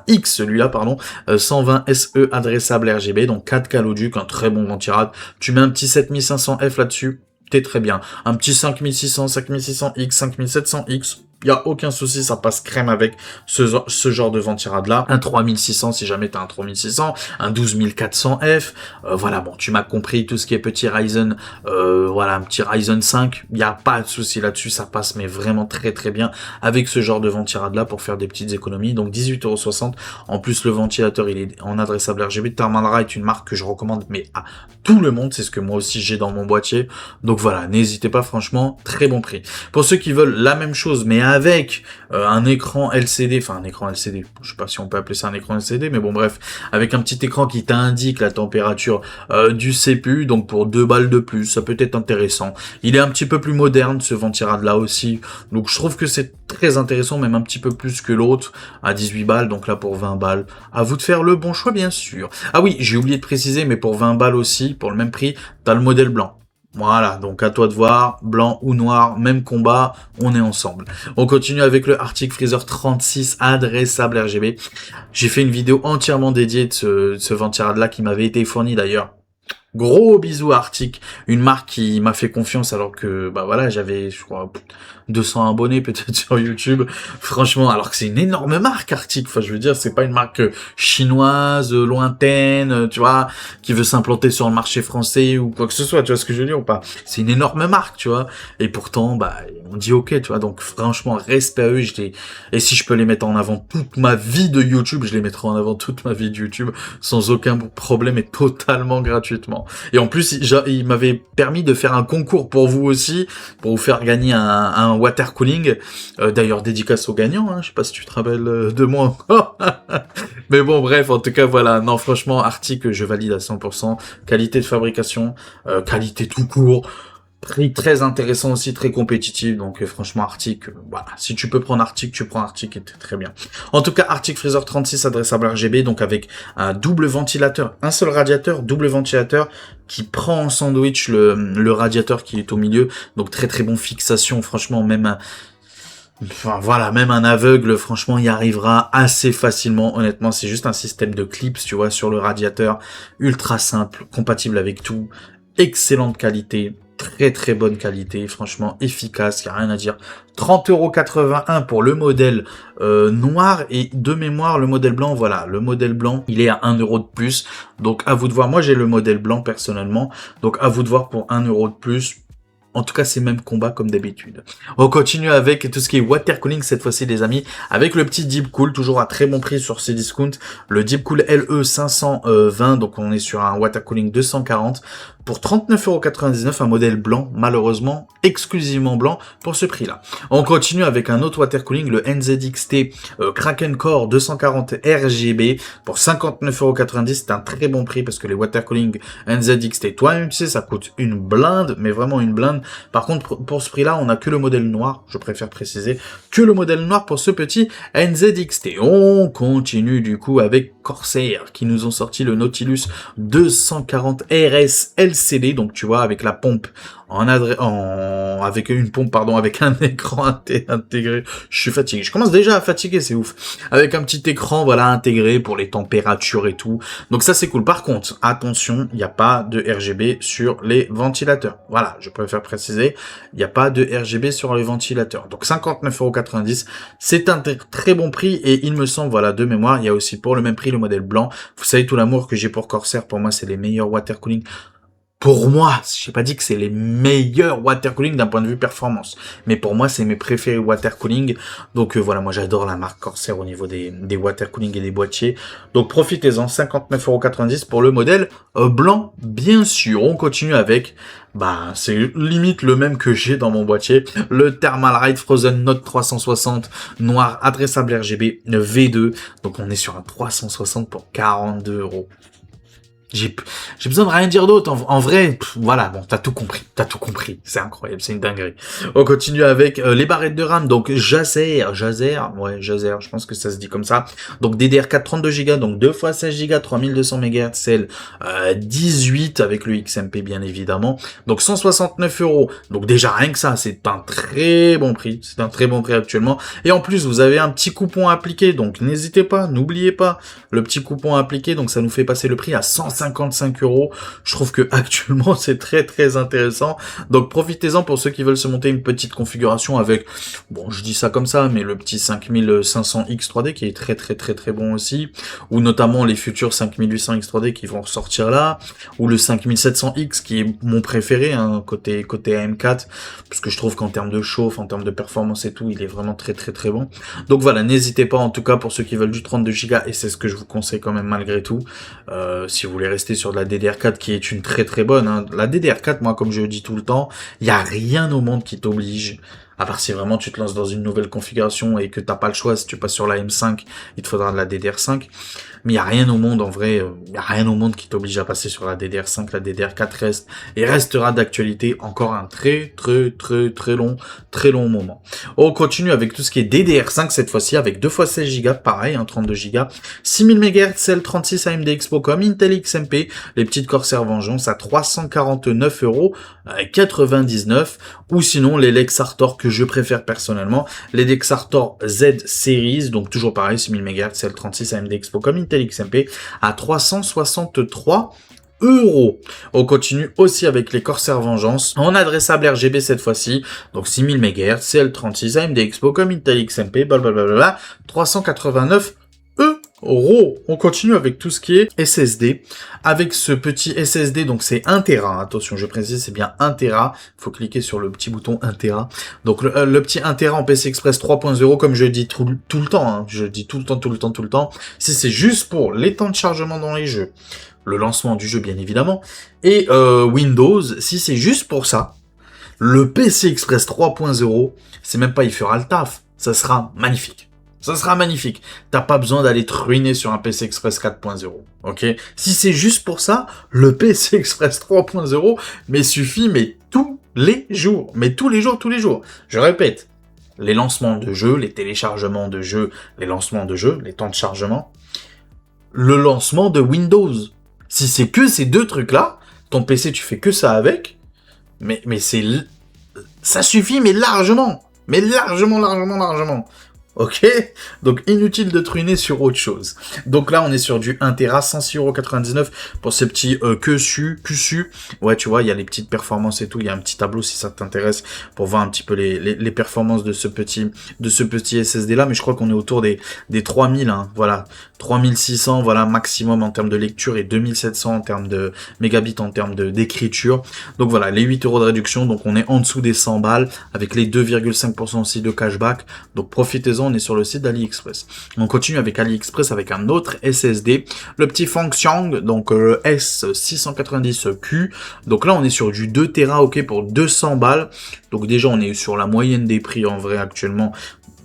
X, celui-là pardon, 120 SE adressable RGB, donc 4 caloduc, un très bon ventirad. Tu mets un petit 7500F là-dessus, t'es très bien. Un petit 5600, 5600X, 5700X, il y a aucun souci, ça passe crème avec ce genre de ventirad là. Un 3600 si jamais t'as un 3600, un 12400F, voilà, bon, tu m'as compris, tout ce qui est petit Ryzen, voilà, un petit Ryzen 5, il n'y a pas de souci là-dessus, ça passe mais vraiment très bien avec ce genre de ventirad là pour faire des petites économies. Donc 18,60 €. En plus le ventilateur il est en adressable RGB. Thermalright, une marque que je recommande mais à tout le monde, c'est ce que moi aussi j'ai dans mon boîtier. Donc voilà, n'hésitez pas, franchement, très bon prix. Pour ceux qui veulent la même chose mais avec un écran LCD, enfin un écran LCD, je sais pas si on peut appeler ça un écran LCD, mais bon bref, avec un petit écran qui t'indique la température du CPU, donc pour 2 balles de plus, ça peut être intéressant. Il est un petit peu plus moderne ce ventirad là aussi, donc je trouve que c'est très intéressant, même un petit peu plus que l'autre, à 18 balles, donc là pour 20 balles, à vous de faire le bon choix bien sûr. Ah oui, j'ai oublié de préciser, mais pour 20 balles aussi, pour le même prix, t'as le modèle blanc. Voilà, donc à toi de voir, blanc ou noir, même combat, on est ensemble. On continue avec le Arctic Freezer 36 adressable RGB. J'ai fait une vidéo entièrement dédiée de ce ventirad là qui m'avait été fourni d'ailleurs Gros bisous à Arctic, une marque qui m'a fait confiance alors que, bah voilà, j'avais, je crois, 200 abonnés peut-être sur YouTube. Franchement, alors que c'est une énorme marque, Arctic. Enfin, je veux dire, c'est pas une marque chinoise, lointaine, tu vois, qui veut s'implanter sur le marché français ou quoi que ce soit, tu vois ce que je veux dire ou pas? C'est une énorme marque, tu vois. Et pourtant, bah, on dit ok, tu vois. Donc, franchement, respect à eux. Et si je peux les mettre en avant toute ma vie de YouTube, je les mettrai en avant toute ma vie de YouTube sans aucun problème et totalement gratuitement. Et en plus, il m'avait permis de faire un concours pour vous aussi, pour vous faire gagner un water cooling. D'ailleurs, dédicace aux gagnants, hein. Je sais pas si tu te rappelles de moi encore. Mais bon, bref, en tout cas, voilà. Non, franchement, Arctic, je valide à 100%. Qualité de fabrication, qualité tout court. Prix très intéressant aussi, très compétitif. Donc franchement, Arctic, voilà. Si tu peux prendre Arctic, tu prends Arctic et t'es très bien. En tout cas, Arctic Freezer 36 adressable RGB, donc avec un double ventilateur, un seul radiateur, double ventilateur qui prend en sandwich le radiateur qui est au milieu. Donc très très bon fixation, franchement, même enfin voilà, même un aveugle, franchement, y arrivera assez facilement. Honnêtement, c'est juste un système de clips, tu vois, sur le radiateur, ultra simple, compatible avec tout, excellente qualité. Très très bonne qualité, franchement efficace, y a rien à dire. 30,81 € pour le modèle noir et de mémoire le modèle blanc, voilà, le modèle blanc il est à 1 € de plus, donc à vous de voir. Moi j'ai le modèle blanc personnellement, donc à vous de voir pour 1 € de plus. En tout cas, c'est même combat comme d'habitude. On continue avec tout ce qui est water cooling cette fois-ci, les amis, avec le petit Deepcool, toujours à très bon prix sur ces discounts. Le Deepcool LE 520, donc on est sur un water cooling 240 pour 39,99 €, un modèle blanc, malheureusement, exclusivement blanc pour ce prix-là. On continue avec un autre water cooling, le NZXT Kraken Core 240 RGB pour 59,90 €. C'est un très bon prix parce que les water cooling NZXT, toi-même tu sais, ça coûte une blinde, mais vraiment une blinde. Par contre, pour ce prix-là, on n'a que le modèle noir, je préfère préciser, que le modèle noir pour ce petit NZXT. On continue du coup avec Corsair, qui nous ont sorti le Nautilus 240 RS LCD, donc tu vois, avec la pompe avec une pompe, pardon, avec un écran intégré. Je suis fatigué. Je commence déjà à fatiguer, c'est ouf. Avec un petit écran, voilà, intégré pour les températures et tout. Donc ça, c'est cool. Par contre, attention, il n'y a pas de RGB sur les ventilateurs. Voilà, je préfère préciser, il n'y a pas de RGB sur les ventilateurs. Donc 59,90 €, c'est un très bon prix et il me semble, voilà, de mémoire, il y a aussi pour le même prix le modèle blanc. Vous savez tout l'amour que j'ai pour Corsair. Pour moi, c'est les meilleurs water cooling. Pour moi, j'ai pas dit que c'est les meilleurs water cooling d'un point de vue performance, mais pour moi, c'est mes préférés water cooling. Donc voilà, moi j'adore la marque Corsair au niveau des water cooling et des boîtiers. Donc profitez-en, 59,90 € pour le modèle blanc, bien sûr. On continue avec, bah c'est limite le même que j'ai dans mon boîtier, le Thermalright Frozen Note 360 noir adressable RGB V2. Donc on est sur un 360 pour 42 €. J'ai besoin de rien dire d'autre. En vrai, voilà, bon, t'as tout compris. C'est incroyable, c'est une dinguerie. On continue avec les barrettes de RAM, donc Jazer, je pense que ça se dit comme ça. Donc DDR4 32 Go, donc 2 x 16 Go, 3200 MHz, celle 18 avec le XMP bien évidemment. Donc 169 €. Donc déjà rien que ça, c'est un très bon prix. C'est un très bon prix actuellement. Et en plus, vous avez un petit coupon appliqué, donc n'hésitez pas, n'oubliez pas le petit coupon appliqué. Donc ça nous fait passer le prix à 155 €. Je trouve que actuellement c'est très très intéressant. Donc profitez-en pour ceux qui veulent se monter une petite configuration avec, bon je dis ça comme ça, mais le petit 5500X 3D qui est très très très très bon aussi, ou notamment les futurs 5800X 3D qui vont ressortir là, ou le 5700X qui est mon préféré, hein, côté AM4, parce que je trouve qu'en termes de chauffe, en termes de performance et tout, il est vraiment très très très bon. Donc voilà, n'hésitez pas en tout cas pour ceux qui veulent du 32 Go, et c'est ce que je vous conseille quand même malgré tout, si vous voulez rester sur de la DDR4 qui est une très très bonne, hein. La DDR4, moi comme je le dis tout le temps, il y a rien au monde qui t'oblige, à part si vraiment tu te lances dans une nouvelle configuration et que t'as pas le choix, si tu passes sur la M5, il te faudra de la DDR5. Mais il y a rien au monde, en vrai, il y a rien au monde qui t'oblige à passer sur la DDR5. La DDR4 reste et restera d'actualité encore un très long moment. On continue avec tout ce qui est DDR5 cette fois-ci, avec 2 x 16 Go, pareil, 32 Go, 6000 MHz, celle 36 AMD Expo-Com, Intel XMP, les petites Corsair Vengeance à 349,99 €, ou sinon les Lexartor que je préfère personnellement, les Lexartor Z Series, donc toujours pareil, 6000 MHz, celle 36 AMD Expo-Com, Intel XMP à 363 €. On continue aussi avec les Corsair Vengeance en adressable RGB cette fois-ci, donc 6000 MHz, CL36, AMD Expo, Intel XMP, blablabla, 389 €. On continue avec tout ce qui est SSD, avec ce petit SSD, donc c'est 1 Tera, attention je précise, c'est bien 1 Tera, faut cliquer sur le petit bouton 1 Tera, donc le petit 1 Tera en PCI Express 3.0, comme je dis tout le temps, hein, je dis tout le temps, si c'est juste pour les temps de chargement dans les jeux, le lancement du jeu bien évidemment, et Windows, si c'est juste pour ça, le PCI Express 3.0, c'est même pas il fera le taf, ça sera magnifique. Ça sera magnifique. T'as pas besoin d'aller te ruiner sur un PC Express 4.0. Ok? Si c'est juste pour ça, le PC Express 3.0, mais suffit, mais tous les jours. Mais tous les jours. Je répète. Les lancements de jeux, les téléchargements de jeux, les lancements de jeux, les temps de chargement. Le lancement de Windows. Si c'est que ces deux trucs-là, ton PC, tu fais que ça avec. Mais ça suffit, mais largement. Mais largement. Ok, donc inutile de truiner sur autre chose. Donc là, on est sur du 1 Tera, 106,99 € pour ces petits QSU. Ouais, tu vois, il y a les petites performances et tout. Il y a un petit tableau si ça t'intéresse pour voir un petit peu les performances de ce petit SSD là. Mais je crois qu'on est autour des 3000, hein, voilà, 3600, voilà, maximum en termes de lecture et 2700 en termes de mégabits en termes d'écriture. Donc voilà, les 8 € de réduction. Donc on est en dessous des 100 balles avec les 2,5% aussi de cashback. Donc profitez-en. On est sur le site d'AliExpress. On continue avec AliExpress avec un autre SSD, le petit Fengxiang, donc le S690Q. Donc là, on est sur du 2 Tera, ok, pour 200 balles. Donc déjà, on est sur la moyenne des prix en vrai actuellement.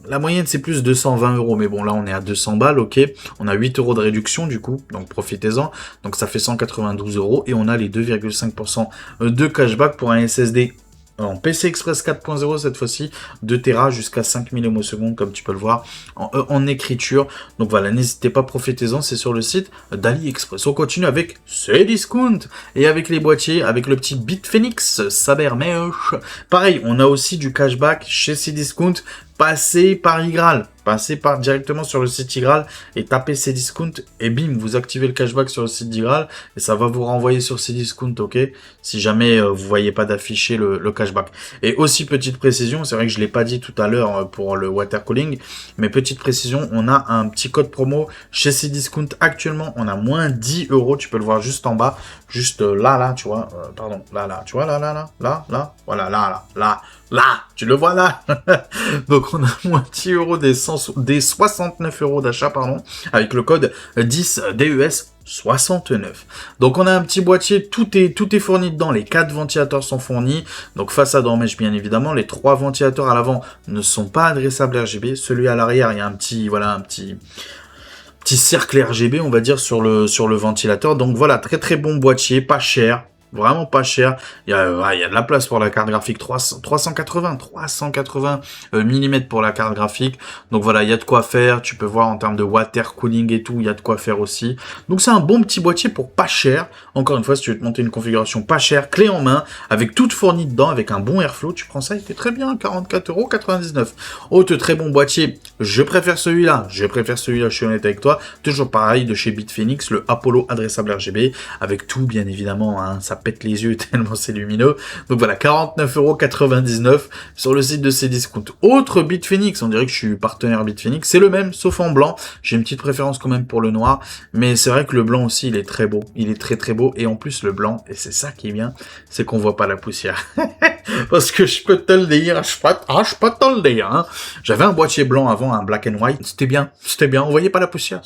La moyenne, c'est plus 220 €, mais bon, là, on est à 200 balles, ok. On a 8 € de réduction, du coup, donc profitez-en. Donc ça fait 192 € et on a les 2,5% de cashback pour un SSD en PC Express 4.0 cette fois-ci, 2 Tera jusqu'à 5000 ms comme tu peux le voir en écriture. Donc voilà, n'hésitez pas, profitez-en, c'est sur le site d'AliExpress. On continue avec Cdiscount et avec les boîtiers, avec le petit Bitfenix Sabermesh. Pareil, on a aussi du cashback chez Cdiscount. Passez par iGraal, directement sur le site iGraal et tapez Cdiscount et bim, vous activez le cashback sur le site d'iGraal et ça va vous renvoyer sur Cdiscount, ok? Si jamais vous voyez pas d'afficher le cashback. Et aussi petite précision, c'est vrai que je l'ai pas dit tout à l'heure pour le water cooling, mais petite précision, on a un petit code promo chez Cdiscount actuellement, on a moins 10 €, tu peux le voir juste en bas, juste là, tu vois, pardon, là, tu vois, là, voilà, là, tu le vois là. Donc on a moins 10 € des 69 € d'achat, pardon, avec le code 10 DES 69. Donc on a un petit boîtier, tout est fourni dedans, les 4 ventilateurs sont fournis, donc façade en mèche bien évidemment, les 3 ventilateurs à l'avant ne sont pas adressables RGB, celui à l'arrière, il y a un petit cercle RGB, on va dire, sur le ventilateur. Donc voilà, très bon boîtier, pas cher. Vraiment pas cher. Il y a de la place pour la carte graphique. 380 mm pour la carte graphique. Donc voilà, il y a de quoi faire. Tu peux voir en termes de water cooling et tout, il y a de quoi faire aussi. Donc c'est un bon petit boîtier pour pas cher. Encore une fois, si tu veux te monter une configuration pas chère, clé en main, avec tout fourni dedans, avec un bon airflow, tu prends ça, il fait très bien, 44,99 €. Autre très bon boîtier, je préfère celui-là, je suis honnête avec toi. Toujours pareil, de chez Bitfenix, le Apollo adressable RGB, avec tout bien évidemment, hein, ça pète les yeux tellement c'est lumineux. Donc voilà, 49,99 € sur le site de Cdiscount. Autre Bitfenix, on dirait que je suis partenaire Bitfenix, c'est le même, sauf en blanc. J'ai une petite préférence quand même pour le noir, mais c'est vrai que le blanc aussi, il est très beau. Il est très beau, et en plus le blanc, et c'est ça qui est bien, c'est qu'on voit pas la poussière. Parce que je peux te le dire, je peux te le dire, hein. J'avais un boîtier blanc avant, un black and white, c'était bien, on voyait pas la poussière.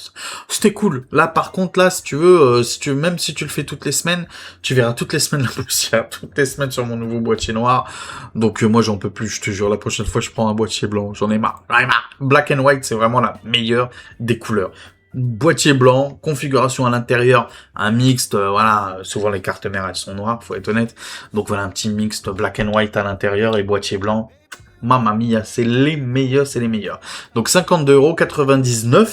C'était cool. Là, par contre, là, si tu veux, même si tu le fais toutes les semaines, tu verras toutes les semaines la poussière, toutes les semaines sur mon nouveau boîtier noir. Donc moi j'en peux plus, je te jure, la prochaine fois je prends un boîtier blanc, j'en ai marre. Black and white, c'est vraiment la meilleure des couleurs. Boîtier blanc, configuration à l'intérieur, un mixte, voilà, souvent les cartes mères elles sont noires, faut être honnête. Donc voilà, un petit mixte black and white à l'intérieur et boîtier blanc. Mamma mia, c'est les meilleurs, c'est les meilleurs. Donc 52,99 €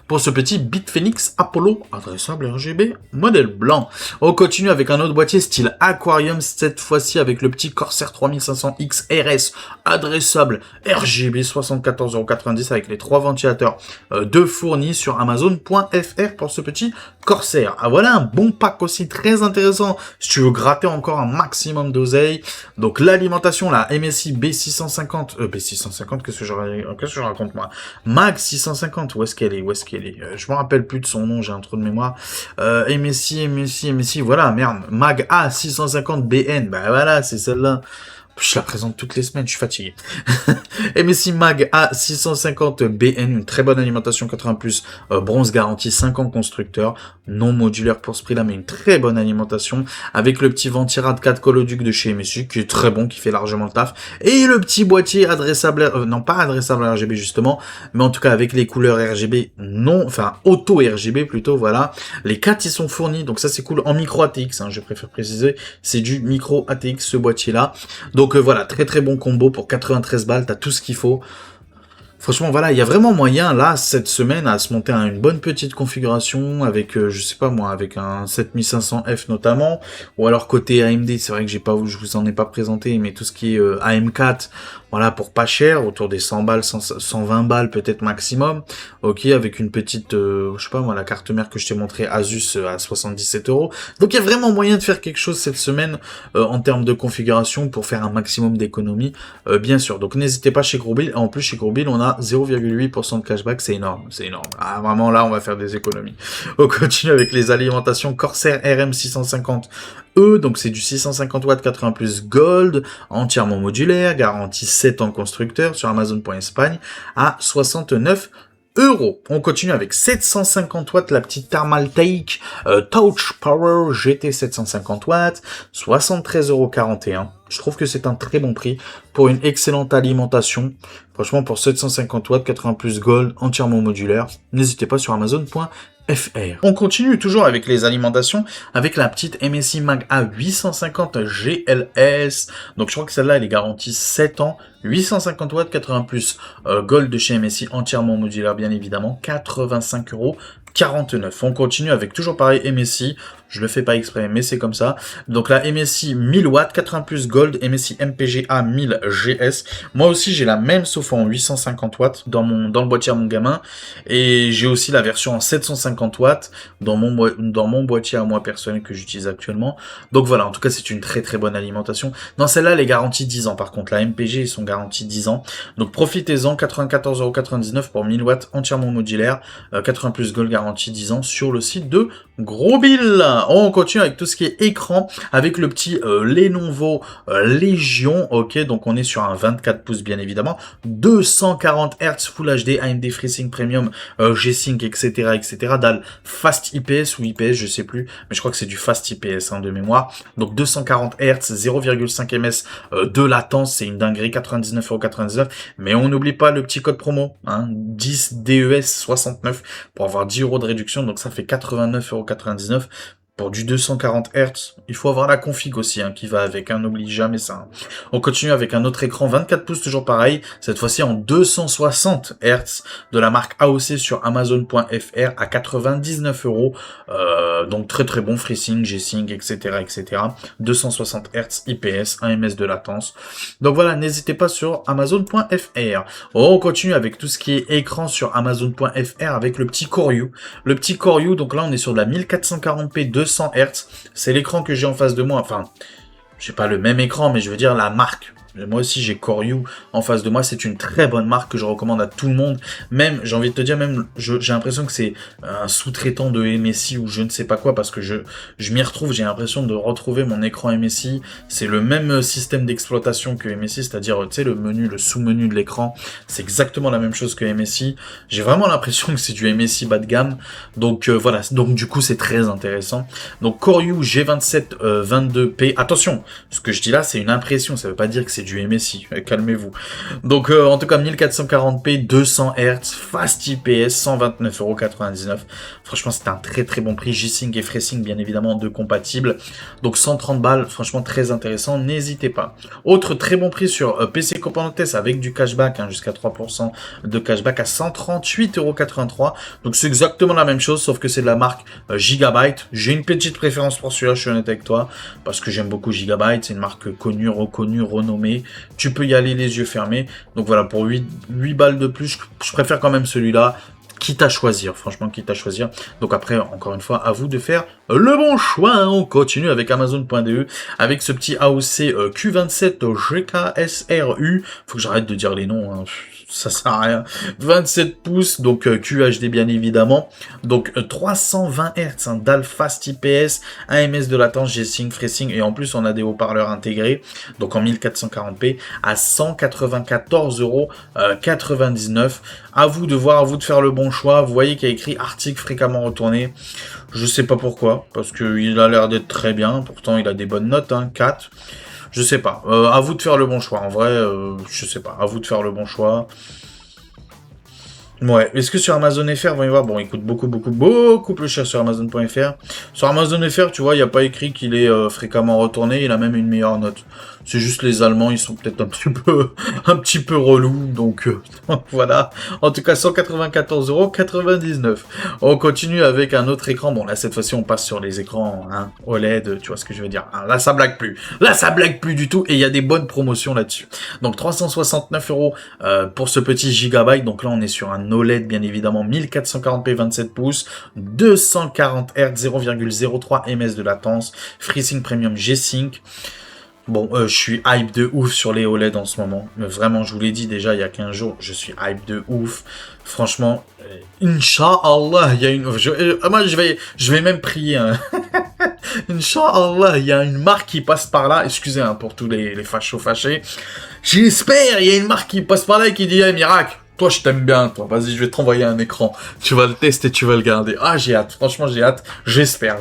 pour ce petit Bitfenix Apollo adressable RGB modèle blanc. On continue avec un autre boîtier style Aquarium, cette fois-ci avec le petit Corsair 3500X RS adressable RGB 74,90 € avec les 3 ventilateurs de fournis sur Amazon.fr pour ce petit Corsair. Ah voilà un bon pack aussi très intéressant si tu veux gratter encore un maximum d'oseille. Donc l'alimentation, la MSI B650, B650, qu'est-ce que je raconte moi, Mag 650, où est-ce qu'elle est, je me rappelle plus de son nom, j'ai un trou de mémoire. MSI, voilà, merde, Mag A650 BN, bah voilà, c'est celle-là. Je la présente toutes les semaines, je suis fatigué. MSI Mag A650BN, une très bonne alimentation 80+, bronze garantie 5 ans constructeur, non modulaire pour ce prix-là, mais une très bonne alimentation, avec le petit ventirad 4 Coloduc de chez MSI, qui est très bon, qui fait largement le taf, et le petit boîtier adressable, non pas adressable RGB justement, mais en tout cas avec les couleurs RGB, auto RGB plutôt, voilà. Les 4 ils sont fournis, donc ça c'est cool, en micro ATX, je préfère préciser, c'est du micro ATX ce boîtier-là. Donc voilà, très très bon combo pour 93 balles, t'as tout ce qu'il faut. Franchement, voilà, il y a vraiment moyen, là, cette semaine, à se monter une bonne petite configuration avec, je sais pas moi, avec un 7500F notamment, ou alors côté AMD, c'est vrai que je vous en ai pas présenté, mais tout ce qui est AM4, voilà, pour pas cher, autour des 100 balles, 120 balles peut-être maximum, ok, avec une petite, je sais pas moi, la carte mère que je t'ai montré, Asus à 77 €. Donc il y a vraiment moyen de faire quelque chose cette semaine en termes de configuration pour faire un maximum d'économie, bien sûr. Donc n'hésitez pas chez Grosbill, en plus chez Grosbill on a 0,8% de cashback, c'est énorme, c'est énorme. Ah, vraiment là on va faire des économies. On continue avec les alimentations Corsair RM650E, donc c'est du 650 watts 80+ Gold, entièrement modulaire, garantie 7 ans constructeur sur Amazon.Espagne à 69 €. On continue avec 750 watts, la petite Thermaltake Touch Power GT 750 watts, 73,41 €. Je trouve que c'est un très bon prix pour une excellente alimentation. Franchement, pour 750 watts, 80+ Gold, entièrement modulaire, n'hésitez pas sur Amazon.fr. On continue toujours avec les alimentations, avec la petite MSI Mag A850 GLS. Donc je crois que celle-là, elle est garantie 7 ans, 850 watts, 80+ Gold de chez MSI, entièrement modulaire bien évidemment, 85,49 €. On continue avec toujours pareil MSI, je le fais pas exprès, mais c'est comme ça. Donc la MSI 1000 watts, 80+ Gold, MSI MPGA 1000 GS. Moi aussi j'ai la même sauf en 850 watts dans le boîtier à mon gamin. Et j'ai aussi la version en 750 watts dans mon boîtier à moi personnel que j'utilise actuellement. Donc voilà, en tout cas c'est une très très bonne alimentation. Dans celle-là, elle est garantie 10 ans par contre. La MPG, ils sont garantis 10 ans. Donc profitez-en, 94,99 € pour 1000 watts entièrement modulaire, 80+ Gold garantie 10 ans sur le site de Grosbill. On continue avec tout ce qui est écran, avec le petit Lenovo Legion, ok, donc on est sur un 24 pouces bien évidemment, 240 Hz Full HD, AMD FreeSync Premium, G-Sync, etc., dalle Fast IPS ou IPS, je sais plus, mais je crois que c'est du Fast IPS de mémoire, donc 240 Hz, 0,5 ms de latence, c'est une dinguerie, 99,99 €, mais on n'oublie pas le petit code promo, 10 DES 69 pour avoir 10 € de réduction, donc ça fait 89,99 € pour du 240 Hz, il faut avoir la config aussi qui va avec, n'oublie jamais ça. On continue avec un autre écran 24 pouces, toujours pareil, cette fois-ci en 260 Hz de la marque AOC sur Amazon.fr à 99 €. Donc très très bon, FreeSync, G-Sync, etc., 260 Hz IPS, 1 ms de latence. Donc voilà, n'hésitez pas sur Amazon.fr. On continue avec tout ce qui est écran sur Amazon.fr avec le petit Koryu. Le petit Koryu, donc là on est sur de la 1440p 200 Hz. C'est l'écran que j'ai en face de moi. Enfin, j'ai pas le même écran, mais je veux dire la marque. Moi aussi j'ai Koryu en face de moi, c'est une très bonne marque que je recommande à tout le monde. Même, j'ai envie de te dire, même j'ai l'impression que c'est un sous-traitant de MSI ou je ne sais pas quoi, parce que je m'y retrouve, j'ai l'impression de retrouver mon écran MSI. C'est le même système d'exploitation que MSI, c'est-à-dire tu sais le menu, le sous-menu de l'écran, c'est exactement la même chose que MSI. J'ai vraiment l'impression que c'est du MSI bas de gamme. Donc voilà, donc du coup c'est très intéressant. Donc Koryu G27 22P. Attention, ce que je dis là c'est une impression, ça veut pas dire que c'est c'est du MSI, calmez-vous. Donc en tout cas 1440p, 200 Hz, Fast IPS, 129,99 €. Franchement c'est un très très bon prix, G-Sync et FreeSync bien évidemment deux compatibles. Donc 130 balles, franchement très intéressant, n'hésitez pas. Autre très bon prix sur PC Componentes avec du cashback, hein, jusqu'à 3% de cashback à 138,83 €. Donc c'est exactement la même chose, sauf que c'est de la marque Gigabyte. J'ai une petite préférence pour celui-là, je suis honnête avec toi, parce que j'aime beaucoup Gigabyte, c'est une marque connue, reconnue, renommée. Tu peux y aller les yeux fermés. Donc voilà, pour 8 balles de plus, je préfère quand même celui-là. Quitte à choisir, franchement, quitte à choisir. Donc après, encore une fois, à vous de faire le bon choix. On continue avec Amazon.de, avec ce petit AOC Q27 GKSRU. Faut que j'arrête de dire les noms, hein. Ça sert à rien. 27 pouces, donc QHD bien évidemment. Donc 320 Hz, un DAL Fast IPS, 1 ms de latence, G-Sync, FreeSync, et en plus on a des haut-parleurs intégrés. Donc en 1440p à 194,99 €. À vous de voir, à vous de faire le bon choix. Vous voyez qu'il y a écrit article fréquemment retourné. Je sais pas pourquoi, parce qu'il a l'air d'être très bien. Pourtant il a des bonnes notes, hein, 4. Je sais pas. À vous de faire le bon choix. En vrai, je sais pas. À vous de faire le bon choix. Ouais. Est-ce que sur Amazon FR, voyons voir. Bon, il coûte beaucoup plus cher sur Amazon.fr. Sur Amazon FR, tu vois, il n'y a pas écrit qu'il est fréquemment retourné. Il a même une meilleure note. C'est juste les Allemands, ils sont peut-être un petit peu relous. Donc, voilà. En tout cas, 194,99 €. On continue avec un autre écran. Bon, là, cette fois-ci, on passe sur les écrans, hein, OLED. Tu vois ce que je veux dire. Hein, là, ça blague plus. Là, ça blague plus du tout. Et il y a des bonnes promotions là-dessus. Donc, 369 € pour ce petit gigabyte. Donc là, on est sur un OLED, bien évidemment, 1440p 27 pouces, 240 Hz, 0,03 ms de latence, FreeSync Premium G-Sync. Bon, je suis hype de ouf sur les OLED en ce moment. Mais vraiment, je vous l'ai dit déjà il y a 15 jours, je suis hype de ouf. Franchement, Inch'Allah, il y a une... moi, je vais même prier. Hein. Inch'Allah, il y a une marque qui passe par là. Excusez hein, pour tous les fachos fâchés. J'espère, il y a une marque qui passe par là et qui dit hey, miracle. Toi, je t'aime bien, toi. Vas-y, je vais t'envoyer un écran. Tu vas le tester, tu vas le garder. Ah, j'ai hâte. Franchement, j'ai hâte. J'espère.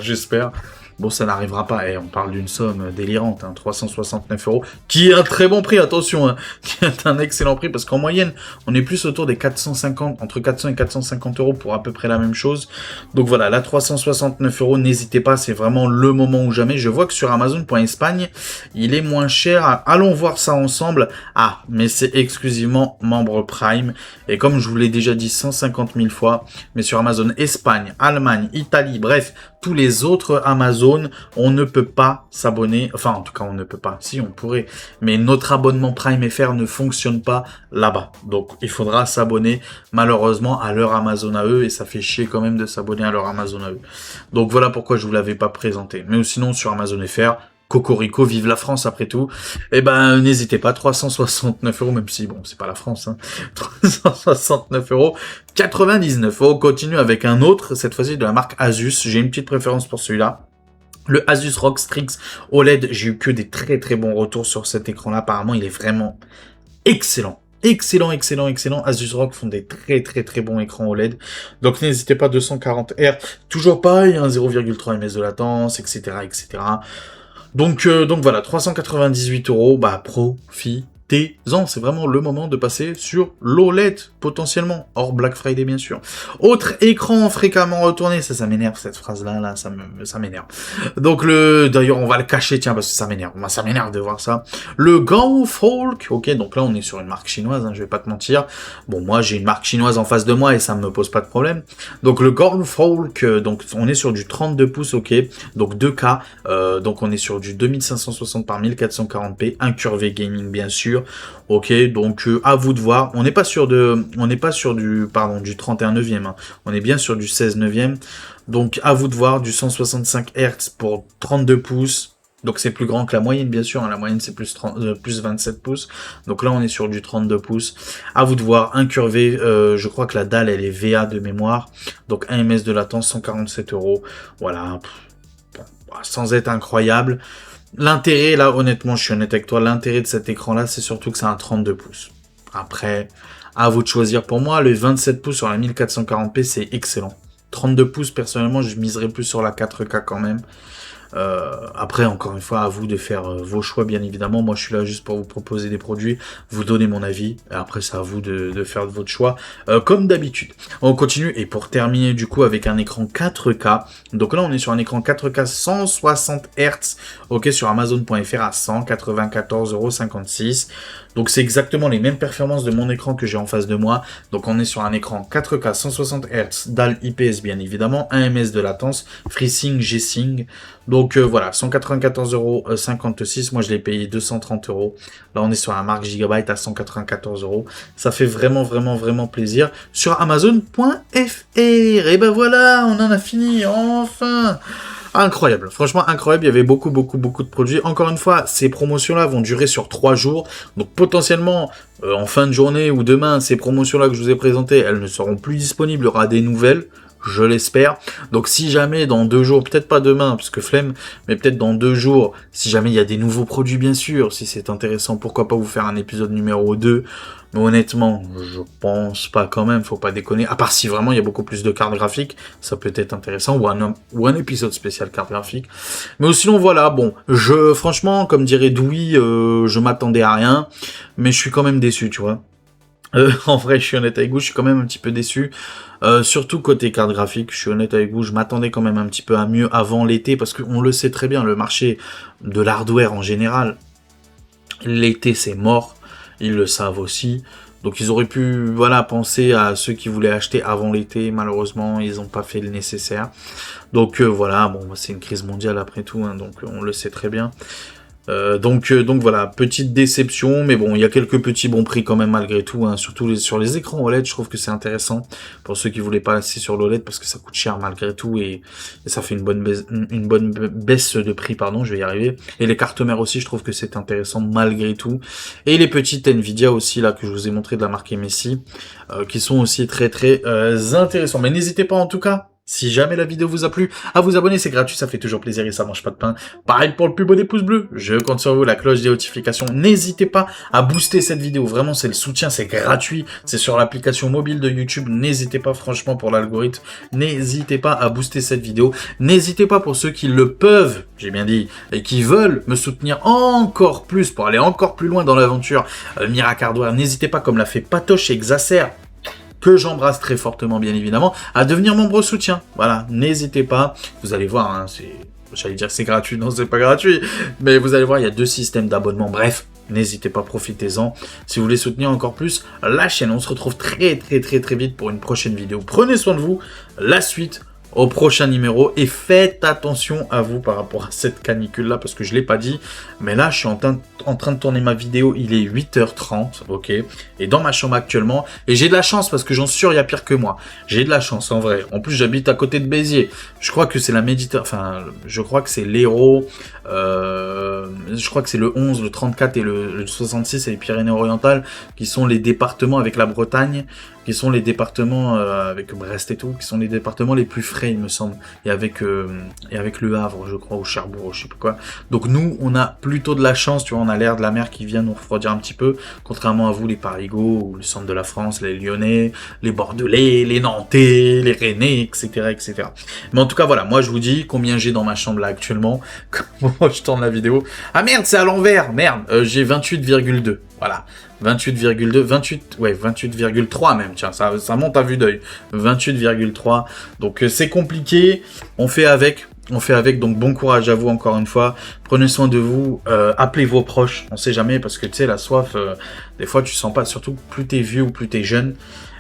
Bon, ça n'arrivera pas. On parle d'une somme délirante, hein, 369 €, qui est un très bon prix, attention, hein, qui est un excellent prix, parce qu'en moyenne, on est plus autour des 450, entre 400 et 450 € pour à peu près la même chose. Donc voilà, là, 369 €, n'hésitez pas, c'est vraiment le moment ou jamais. Je vois que sur Amazon.Espagne, il est moins cher. Allons voir ça ensemble. Ah, mais c'est exclusivement membre Prime. Et comme je vous l'ai déjà dit 150 000 fois, mais sur Amazon Espagne, Allemagne, Italie, bref, tous les autres Amazon, on ne peut pas s'abonner. Enfin, en tout cas, on ne peut pas. Si, on pourrait. Mais notre abonnement Prime FR ne fonctionne pas là-bas. Donc, il faudra s'abonner, malheureusement, à leur Amazon à eux. Et ça fait chier quand même de s'abonner à leur Amazon à eux. Donc, voilà pourquoi je vous l'avais pas présenté. Mais sinon, sur Amazon FR... Cocorico, vive la France après tout. Eh ben, n'hésitez pas, 369 €, même si, bon, c'est pas la France, hein. 369,99 €. On continue avec un autre, cette fois-ci de la marque Asus. J'ai une petite préférence pour celui-là. Le Asus ROG Strix OLED, j'ai eu que des très très bons retours sur cet écran-là. Apparemment, il est vraiment excellent. Excellent. Asus ROG font des très très bons écrans OLED. Donc n'hésitez pas, 240 Hz. Toujours pareil, hein, 0,3 ms de latence, etc. Donc voilà, 398 €, bah profitez-en, c'est vraiment le moment de passer sur l'OLED, potentiellement, hors Black Friday bien sûr. Autre écran fréquemment retourné, ça m'énerve cette phrase-là, là, ça m'énerve. Donc d'ailleurs on va le cacher, tiens, parce que ça m'énerve de voir ça. Le Gaofolk, ok, donc là on est sur une marque chinoise, hein, je vais pas te mentir. Bon, moi j'ai une marque chinoise en face de moi et ça me pose pas de problème. Donc le Gaofolk, donc on est sur du 32 pouces, ok, donc 2K, donc on est sur du 2560 par 1440p, incurvé gaming bien sûr. Ok, donc à vous de voir. On n'est pas sur du 31/9, hein. On est bien sur du 16/9. Donc à vous de voir, du 165 Hz pour 32 pouces. Donc c'est plus grand que la moyenne bien sûr, hein. La moyenne c'est plus 27 pouces. Donc là on est sur du 32 pouces. À vous de voir, incurvé, je crois que la dalle elle est VA de mémoire. Donc 1 ms de latence, 147 €. Voilà, sans être incroyable. L'intérêt, là, honnêtement, je suis honnête avec toi, l'intérêt de cet écran-là, c'est surtout que c'est un 32 pouces. Après, à vous de choisir. Pour moi, le 27 pouces sur la 1440p, c'est excellent. 32 pouces, personnellement, je miserais plus sur la 4K quand même. Après, encore une fois, à vous de faire vos choix, bien évidemment. Moi, je suis là juste pour vous proposer des produits, vous donner mon avis. Et après, c'est à vous de faire votre choix, comme d'habitude. On continue, et pour terminer, du coup, avec un écran 4K. Donc là, on est sur un écran 4K 160 Hz, ok, sur Amazon.fr à 194,56 €. Donc c'est exactement les mêmes performances de mon écran que j'ai en face de moi. Donc on est sur un écran 4K 160 Hz, dalle IPS bien évidemment, 1 ms de latence, FreeSync, G-Sync. Donc voilà, 194,56 €. Moi je l'ai payé 230 €. Là on est sur un marque Gigabyte à 194 €. Ça fait vraiment plaisir sur Amazon.fr. Et ben voilà, on en a fini, enfin. Incroyable, franchement incroyable, il y avait beaucoup de produits. Encore une fois, ces promotions-là vont durer sur 3 jours, donc potentiellement en fin de journée ou demain, ces promotions-là que je vous ai présentées, elles ne seront plus disponibles, il y aura des nouvelles, je l'espère. Donc si jamais dans 2 jours, peut-être pas demain, parce que flemme, mais peut-être dans 2 jours, si jamais il y a des nouveaux produits bien sûr, si c'est intéressant, pourquoi pas vous faire un épisode numéro 2. Mais honnêtement, je pense pas quand même, faut pas déconner. À part si vraiment il y a beaucoup plus de cartes graphiques, ça peut être intéressant, ou un épisode spécial carte graphique. Mais sinon voilà, bon, franchement, comme dirait Doui, je m'attendais à rien, mais je suis quand même déçu, tu vois. En vrai, je suis honnête avec vous, je suis quand même un petit peu déçu. Surtout côté carte graphique, je suis honnête avec vous, je m'attendais quand même un petit peu à mieux avant l'été, parce qu'on le sait très bien, le marché de l'hardware en général, l'été c'est mort. Ils le savent aussi. Donc ils auraient pu penser à ceux qui voulaient acheter avant l'été. Malheureusement, ils n'ont pas fait le nécessaire. Donc voilà, bon, c'est une crise mondiale après tout, hein, donc on le sait très bien. Donc voilà, petite déception, mais bon, il y a quelques petits bons prix quand même malgré tout, hein, surtout sur les écrans OLED, je trouve que c'est intéressant pour ceux qui voulaient pas passer sur l'OLED parce que ça coûte cher malgré tout et ça fait une bonne baisse de prix, pardon, je vais y arriver. Et les cartes mères aussi, je trouve que c'est intéressant malgré tout. Et les petites Nvidia aussi là que je vous ai montré de la marque MSI, qui sont aussi très intéressants. Mais n'hésitez pas en tout cas. Si jamais la vidéo vous a plu, à vous abonner, c'est gratuit, ça fait toujours plaisir et ça mange pas de pain. Pareil pour le plus beau des pouces bleus, je compte sur vous, la cloche des notifications. N'hésitez pas à booster cette vidéo, vraiment c'est le soutien, c'est gratuit, c'est sur l'application mobile de YouTube. N'hésitez pas franchement pour l'algorithme, n'hésitez pas à booster cette vidéo. N'hésitez pas pour ceux qui le peuvent, j'ai bien dit, et qui veulent me soutenir encore plus pour aller encore plus loin dans l'aventure Miracle Hardware. N'hésitez pas, comme l'a fait Patoche et Xacer, que j'embrasse très fortement bien évidemment, à devenir membre soutien. Voilà, n'hésitez pas, vous allez voir, hein, j'allais dire c'est gratuit, non c'est pas gratuit, mais vous allez voir, il y a 2 systèmes d'abonnement, bref, n'hésitez pas, profitez-en. Si vous voulez soutenir encore plus la chaîne, on se retrouve très vite pour une prochaine vidéo. Prenez soin de vous, la suite au prochain numéro et faites attention à vous par rapport à cette canicule là parce que je l'ai pas dit, mais là je suis en train de tourner ma vidéo, il est 8h30, ok, et dans ma chambre actuellement, et j'ai de la chance parce que j'en suis sûr il y a pire que moi, j'ai de la chance en vrai, en plus j'habite à côté de Béziers, je crois que c'est la Méditerranée, enfin je crois que c'est l'Hérault, je crois que c'est le 11, le 34 et le 66 et les Pyrénées-Orientales qui sont les départements avec la Bretagne, qui sont les départements avec Brest et tout, qui sont les départements les plus frais il me semble, et avec le Havre je crois, ou Cherbourg, je sais pas quoi. Donc nous on a plutôt de la chance, tu vois, on a l'air de la mer qui vient nous refroidir un petit peu, contrairement à vous les Parigots, ou le centre de la France, les Lyonnais, les Bordelais, les Nantais, les Rennais, etc. Mais en tout cas voilà, moi je vous dis combien j'ai dans ma chambre là actuellement, comment je tourne la vidéo. Ah merde, c'est à l'envers, merde, j'ai 28,2, voilà. 28,3 même, tiens, ça monte à vue d'œil. 28,3, donc c'est compliqué, on fait avec, donc bon courage à vous encore une fois, prenez soin de vous, appelez vos proches, on sait jamais, parce que tu sais, la soif, des fois tu sens pas, surtout plus t'es vieux ou plus t'es jeune,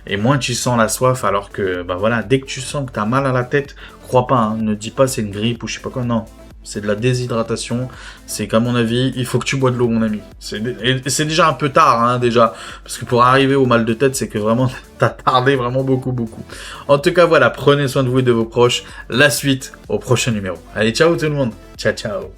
et moins tu sens la soif, alors que, bah voilà, dès que tu sens que t'as mal à la tête, crois pas, hein, ne dis pas c'est une grippe ou je sais pas quoi, non. C'est de la déshydratation, c'est qu'à mon avis, il faut que tu bois de l'eau, mon ami. C'est déjà un peu tard, hein, déjà. Parce que pour arriver au mal de tête, c'est que vraiment, t'as tardé vraiment beaucoup. En tout cas, voilà, prenez soin de vous et de vos proches. La suite au prochain numéro. Allez, ciao tout le monde. Ciao.